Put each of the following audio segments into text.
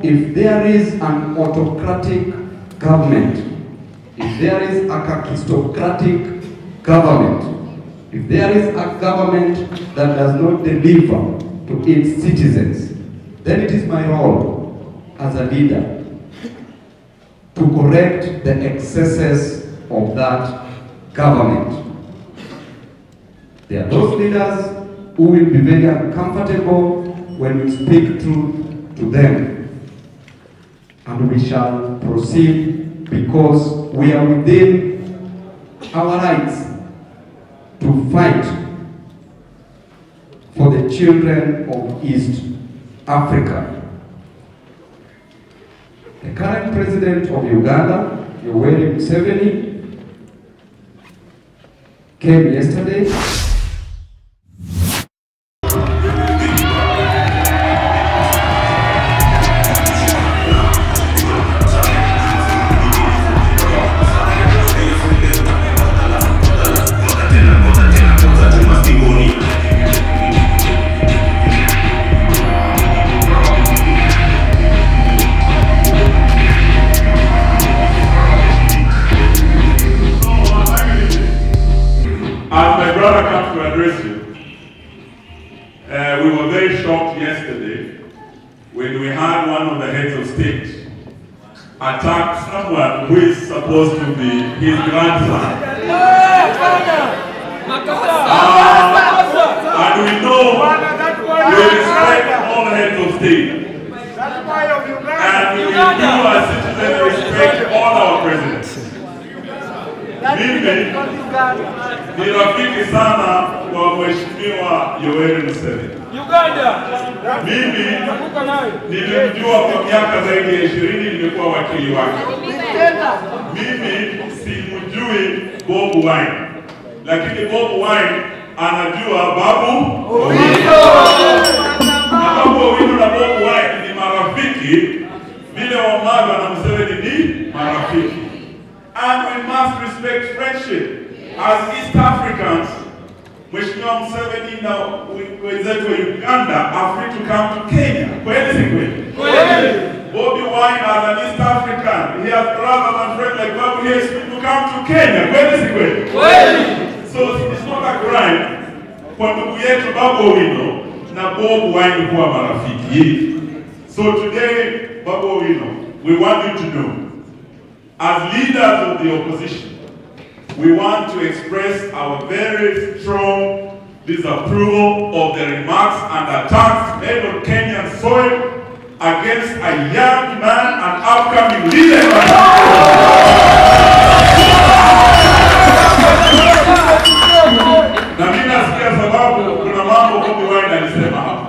if there is an autocratic government, if there is a kakistocratic government, if there is a government that does not deliver to its citizens, then it is my role as a leader to correct the excesses of that government. There are those leaders who will be very uncomfortable when we speak to them. And we shall proceed because we are within our rights to fight for the children of East Africa. The current president of Uganda, Yoweri Museveni, came yesterday. We were very shocked yesterday when we had one of the heads of state attack someone who is supposed to be his grandson. And we know we respect all heads of state. And we do as citizens respect all our presidents. Mimi ni rafiki sana wa Mheshimiwa Yoweri Museveni. Mimi nilimjua kwa miaka zaidi ya 20, nimekuwa wakili wake. Mimi simjui Babu Wine, lakini Babu Wine anajua Babu Owino. Na Babu Owino na Babu Wine ni marafiki, vile Wamagwa na Museveni ni marafiki. And we must respect friendship. As East Africans, Mheshimiwa Museveni na wenzetu wa Uganda are free to come to Kenya. Kweli si kweli? Kweli. Bobby Wine as an East African, he has brothers and friends like Babu, he is free to come to Kenya. Kweli si kweli? Kweli. So it's not a crime kwa ndugu yetu Babu Owino na Bob Wine kuwa marafiki. So today, Babu Owino, we want you to know, as leaders of the opposition, we want to express our very strong disapproval of the remarks and attacks made on Kenyan soil against a young man and upcoming leader. Na mimi nasikia sababu kuna mambo Bobi Wine alisema hapa.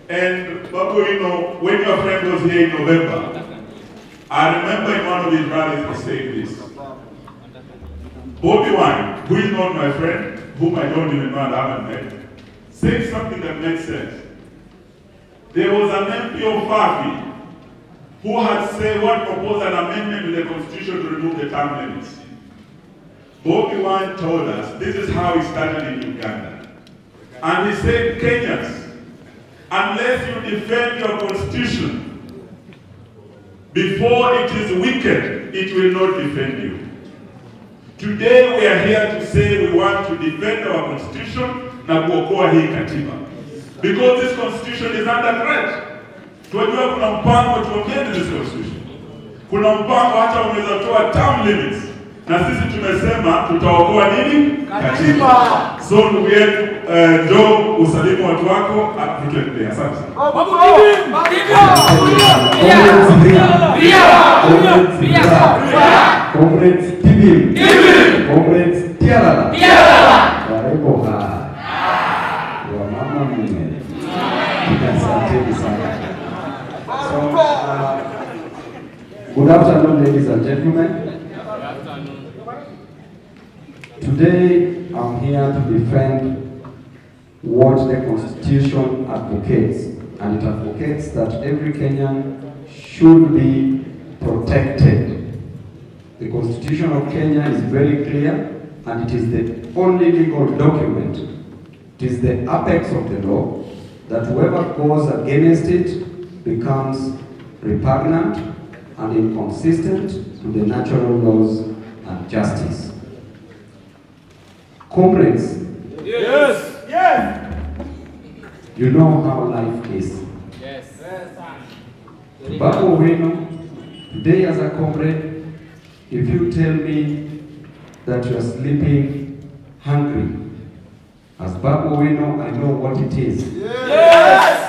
And Babu, you know, when your friend was here in November, I remember in one of his rallies he saying this. Bobby Wine, who is not my friend, whom I don't even know and haven't met, said something that makes sense. There was an MP of Fafi who had proposed an amendment to the constitution to remove the term limits. Bobby Wine told us this is how he started in Uganda. And he said, Kenyans, unless you defend your constitution before it is wicked, it will not defend you. Today we are here to say we want to defend our constitution na kuokoa hii katiba. Because this constitution is under threat. Tunajua kuna mpango tuongeze this constitution. Kuna mpango hata unaweza toa term limits. Na sisi tumesema tutaokoa nini? Katiba. So ndugu yetu, Joe, usalimu watu wako, atutuendelea. Asante. Comrades Tibim, Comrades Tialala, Warebo wa mama mume. Asante sana. So, good afternoon, ladies and gentlemen. Today, I'm here to defend what the Constitution advocates, and it advocates that every Kenyan should be protected. The Constitution of Kenya is very clear, and it is the only legal document. It is the apex of the law that whoever goes against it becomes repugnant and inconsistent to the natural laws and justice. Comrades, Yes. Yes. you know how life is. Yes. Babu Owino, today as a comrade, if you tell me that you are sleeping hungry, as Babu Owino, I know what it is. Yes.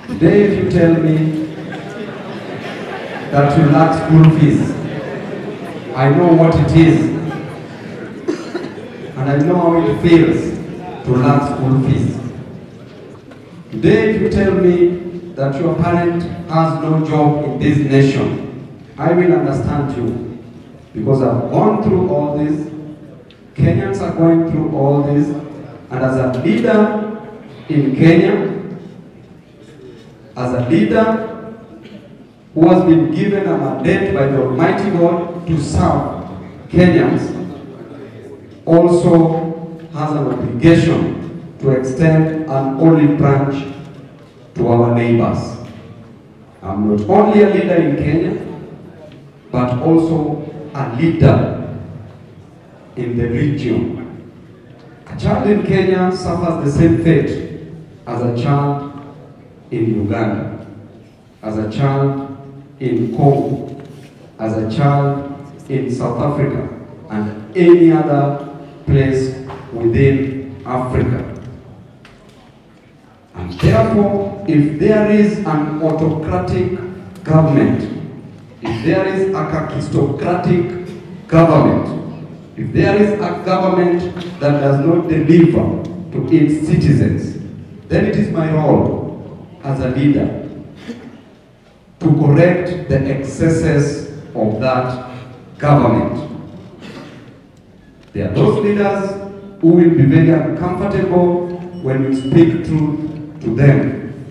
Today if you tell me that you lack school fees, I know what it is. And I know how it feels to lack school fees. Today if you tell me that your parent has no job in this nation, I will understand you. Because I've gone through all this, Kenyans are going through all this, and as a leader in Kenya, as a leader who has been given a mandate by the Almighty God to serve Kenyans, also has an obligation to extend an olive branch to our neighbors. I'm not only a leader in Kenya, but also a leader in the region. A child in Kenya suffers the same fate as a child in Uganda, as a child in Congo, as a child in South Africa, and any other place within Africa. And therefore, if there is an autocratic government, if there is a kakistocratic government, if there is a government that does not deliver to its citizens, then it is my role as a leader to correct the excesses of that government. There are those leaders who will be very uncomfortable when we speak truth to them.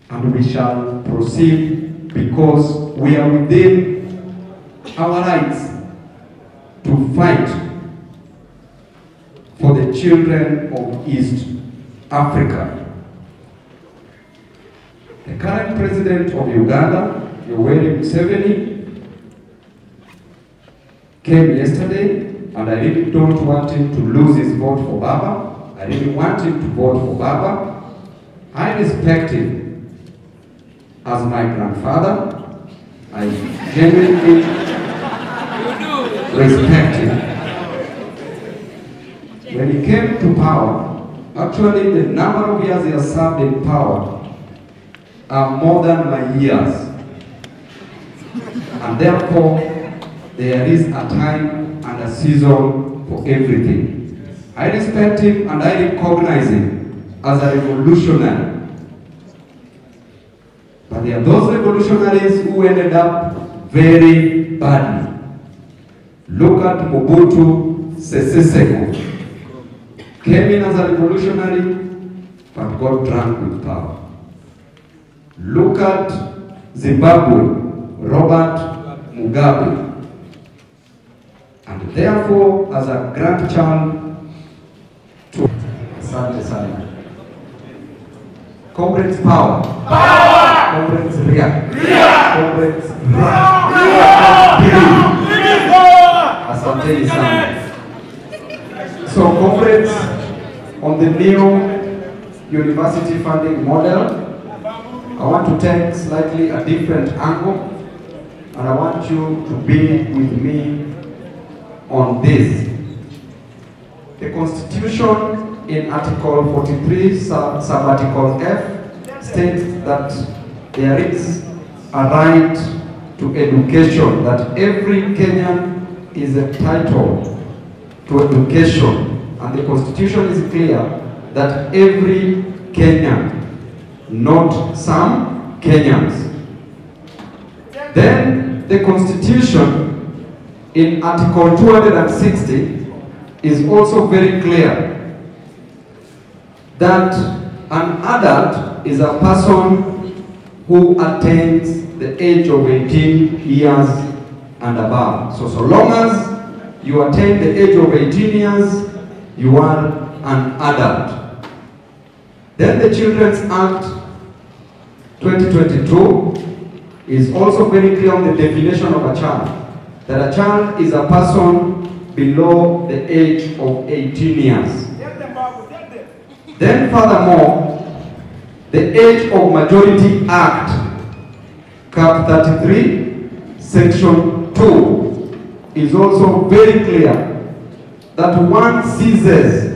And we shall proceed because we are within our rights to fight for the children of East Africa. The current president of Uganda, Yoweri Museveni, came yesterday, and I really don't want him to lose his vote for Baba. I really want him to vote for Baba. I respect him as my grandfather. I genuinely respect him. When he came to power, actually the number of years he has served in power are more than my years. And therefore, there is a time and a season for everything. I respect him and I recognize him as a revolutionary. But there are those revolutionaries who ended up very badly. Look at Mobutu Sese Seko. Came in as a revolutionary, but got drunk with power. Look at Zimbabwe, Robert Mugabe. And therefore, as a grandchild to Asante. Comrades power. Power! Comrades ria. Ria! Comrades Asante sana. So comrades, on the new university funding model, I want to take slightly a different angle, and I want you to be with me on this. The Constitution in Article 43, sub-article F, states that there is a right to education, that every Kenyan is entitled to education. And the Constitution is clear that every Kenyan, not some Kenyans. Then the Constitution in Article 260 is also very clear that an adult is a person who attains the age of 18 years and above. So long as you attain the age of 18 years, you are an adult. Then the Children's Act 2022 is also very clear on the definition of a child. That a child is a person below the age of 18 years. Then furthermore, the Age of Majority Act, Cap 33, Section 2, is also very clear that one ceases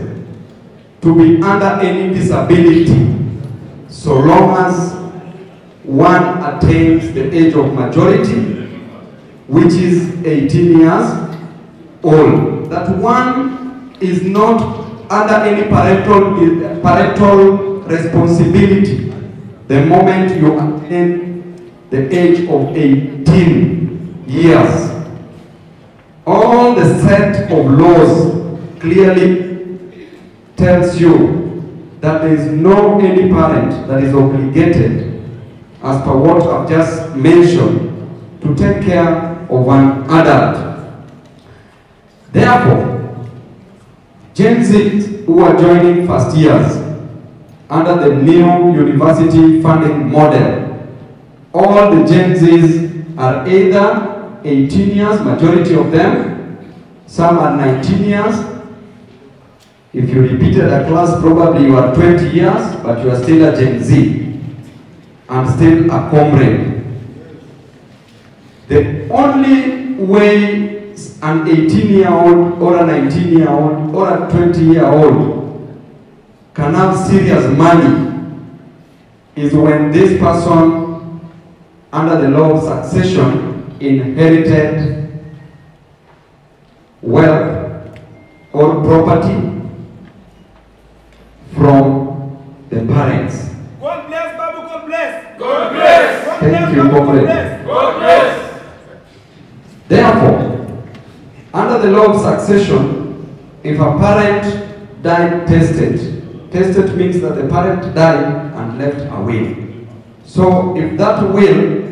to be under any disability so long as one attains the age of majority, which is 18 years old. That one is not under any parental responsibility the moment you attain the age of 18 years. All the set of laws clearly tells you that there is no any parent that is obligated, as per what I've just mentioned, to take care of an adult. Therefore, Gen Z who are joining first years under the new university funding model, all the Gen Zs are either 18 years, majority of them, some are 19 years. If you repeated a class, probably you are 20 years, but you are still a Gen Z and still a comrade. The only way an 18-year-old or a 19-year-old or a 20-year-old can have serious money is when this person, under the law of succession, inherited wealth or property from the parents. God bless, Babu, God bless. God bless. Thank you, comrade. God bless. Therefore, under the law of succession, if a parent died tested means that the parent died and left a will. So if that will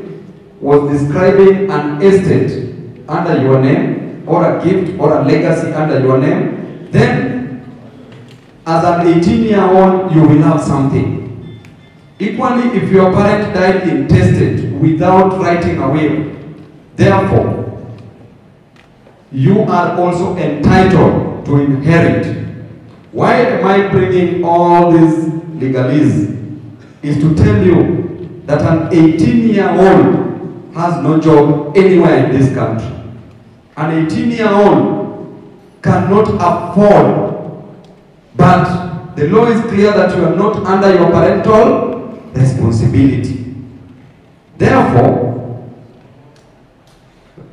was describing an estate under your name, or a gift or a legacy under your name, then as an 18-year-old you will have something. Equally, if your parent died intestate without writing a will, therefore you are also entitled to inherit. Why am I bringing all these legalese? Is to tell you that an 18-year-old has no job anywhere in this country. An 18-year-old cannot afford, but the law is clear that you are not under your parental responsibility. Therefore,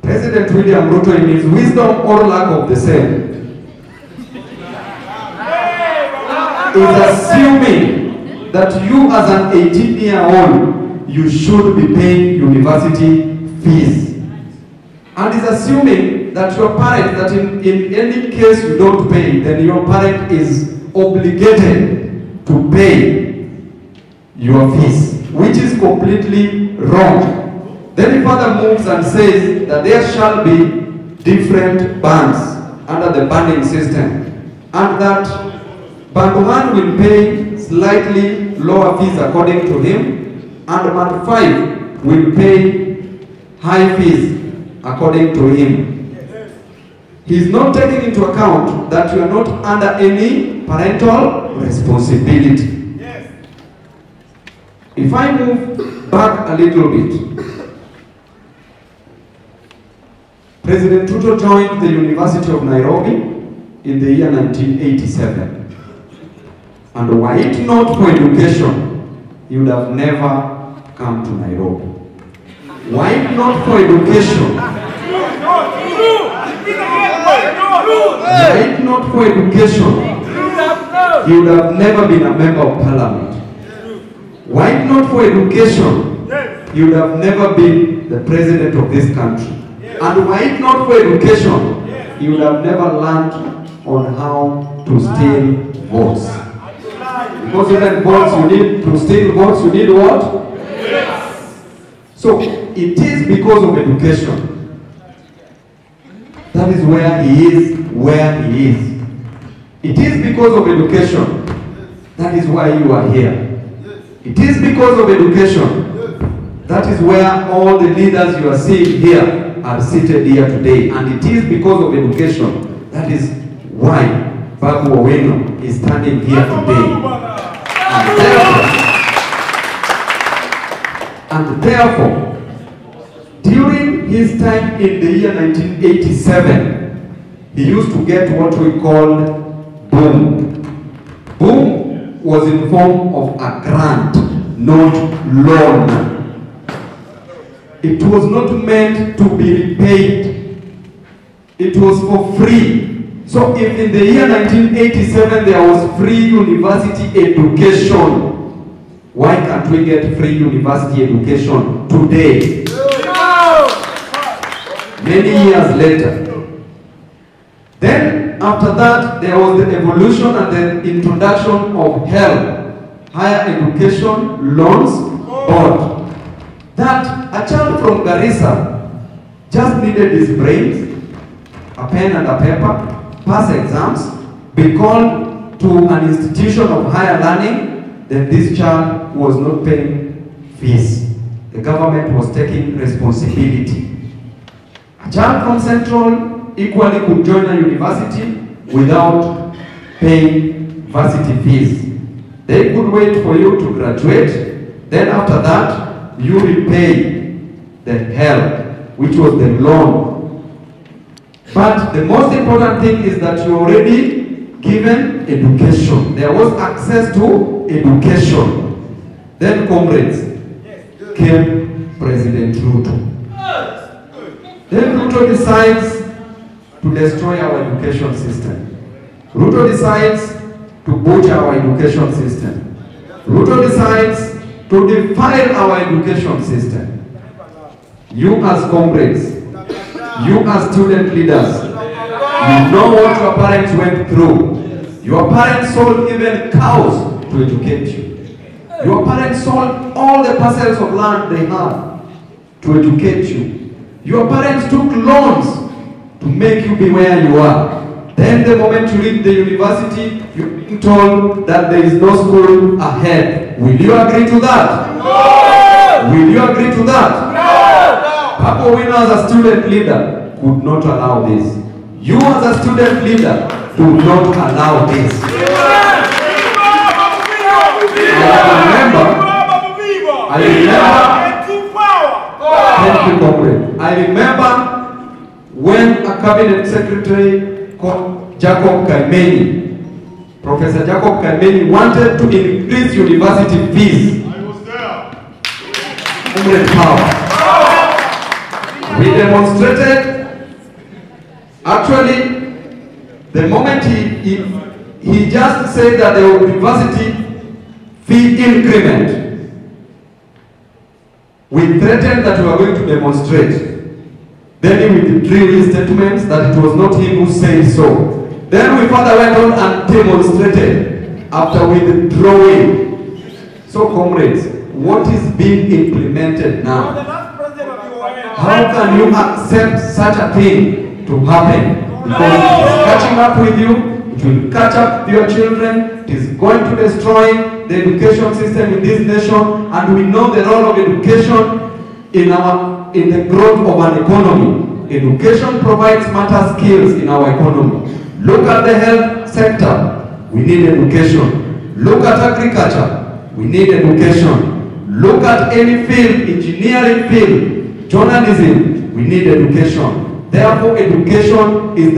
President William Ruto, in his wisdom or lack of the same, is assuming that you as an 18-year-old, you should be paying university fees. And is assuming that your parent, that in any case you don't pay, then your parent is obligated to pay your fees, which is completely wrong. Then he further moves and says that there shall be different bands under the banding system, and that band 1 will pay slightly lower fees according to him, and band 5 will pay high fees according to him. He's not taking into account that you are not under any parental responsibility. If I move back a little bit, President Ruto joined the University of Nairobi in the year 1987. And were it not for education, he would have never come to Nairobi. Were it not for education, he would have never been a member of parliament. Were it not for education, he would have never been the president of this country. And were it not for education, he would have never learned on how to steal votes. Because even votes, you need to steal votes, you need what? So it is because of education. That is where he is, where he is. It is because of education. That is why you are here. It is because of education. That is where all the leaders you are seeing here are seated here today. And it is because of education. That is why Babu Owino is standing here today. And therefore, during his time in the year 1987, he used to get what we called boom. Boom was in form of a grant, not loan. It was not meant to be repaid. It was for free. So if in the year 1987 there was free university education, why can't we get free university education today? Many years later. Then after that, there was the evolution and the introduction of HELB, Higher Education Loans Board. That a child from Garissa just needed his brains, a pen and a paper, pass exams, be called to an institution of higher learning, then this child was not paying fees. The government was taking responsibility. A child from Central equally could join a university without paying varsity fees. They could wait for you to graduate, then after that, you will pay the HELB, which was the loan. But the most important thing is that you already given education. There was access to education. Then, comrades, came President Ruto. Then Ruto decides to destroy our education system. Ruto decides to butcher our education system. Ruto decides to defile our education system. You as comrades, you as student leaders, you know what your parents went through. Your parents sold even cows to educate you. Your parents sold all the parcels of land they had to educate you. Your parents took loans to make you be where you are. Then the moment you reach the university, you're being told that there is no school ahead. Will you agree to that? No! Will you agree to that? No! Babu Owino as a student leader could not allow this. You as a student leader do not allow this. Thank you, comrade. I remember when a cabinet secretary called Jacob Kaimeni, Professor Jacob Kaimeni, wanted to increase university fees. I was there. Comrade power. We demonstrated. Actually, the moment he just said that the university fee increment, we threatened that we were going to demonstrate. Then he withdrew his statements that it was not him who said so. Then we further went on and demonstrated after withdrawing. So comrades, what is being implemented now? How can you accept such a thing to happen? Because it is catching up with you, it will catch up with your children, it is going to destroy the education system in this nation, and we know the role of education in the growth of an economy. Education provides matter skills in our economy. Look at the health sector, we need education. Look at agriculture, we need education. Look at any field, engineering field, journalism, we need education. Therefore, education is